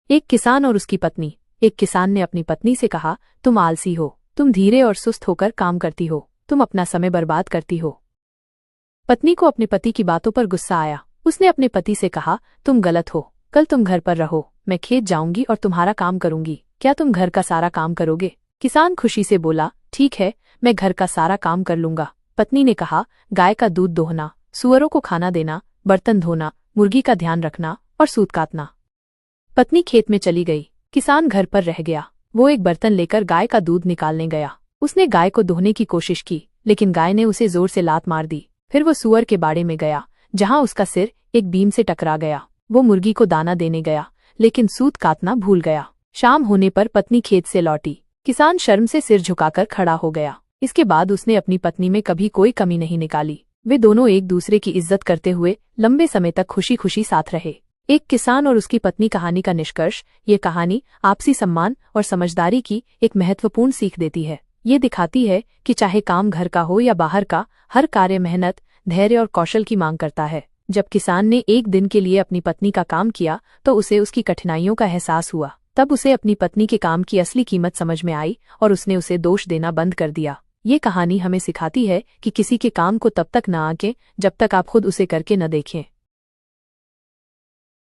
एक किसान और उसकी पत्नी। एक किसान ने अपनी पत्नी से कहा, तुम आलसी हो, तुम धीरे और सुस्त होकर काम करती हो, तुम अपना समय बर्बाद करती हो। पत्नी को अपने पति की बातों पर गुस्सा आया। उसने अपने पति से कहा, तुम गलत हो, कल तुम घर पर रहो, मैं खेत जाऊंगी और तुम्हारा काम करूंगी, क्या तुम घर का सारा काम करोगे? किसान खुशी से बोला, ठीक है, मैं घर का सारा काम कर लूंगा। पत्नी ने कहा, गाय का दूध दोहना, सुअरों को खाना देना, बर्तन धोना, मुर्गी का ध्यान रखना और सूत काटना। पत्नी खेत में चली गई। किसान घर पर रह गया। वो एक बर्तन लेकर गाय का दूध निकालने गया। उसने गाय को दोहने की कोशिश की, लेकिन गाय ने उसे जोर से लात मार दी। फिर वो सुअर के बाड़े में गया, जहां उसका सिर एक बीम से टकरा गया। वो मुर्गी को दाना देने गया, लेकिन सूत काटना भूल गया। शाम होने पर पत्नी खेत से लौटी। किसान शर्म से सिर झुकाकर खड़ा हो गया। इसके बाद उसने अपनी पत्नी में कभी कोई कमी नहीं निकाली। वे दोनों एक दूसरे की इज्जत करते हुए लंबे समय तक खुशी खुशी साथ रहे। एक किसान और उसकी पत्नी कहानी का निष्कर्ष। ये कहानी आपसी सम्मान और समझदारी की एक महत्वपूर्ण सीख देती है। ये दिखाती है कि चाहे काम घर का हो या बाहर का, हर कार्य मेहनत, धैर्य और कौशल की मांग करता है। जब किसान ने एक दिन के लिए अपनी पत्नी का काम किया तो उसे उसकी कठिनाइयों का एहसास हुआ। तब उसे अपनी पत्नी के काम की असली कीमत समझ में आई और उसने उसे दोष देना बंद कर दिया। ये कहानी हमें सिखाती है कि किसी के काम को तब तक न आंकें जब तक आप खुद उसे करके न देखें।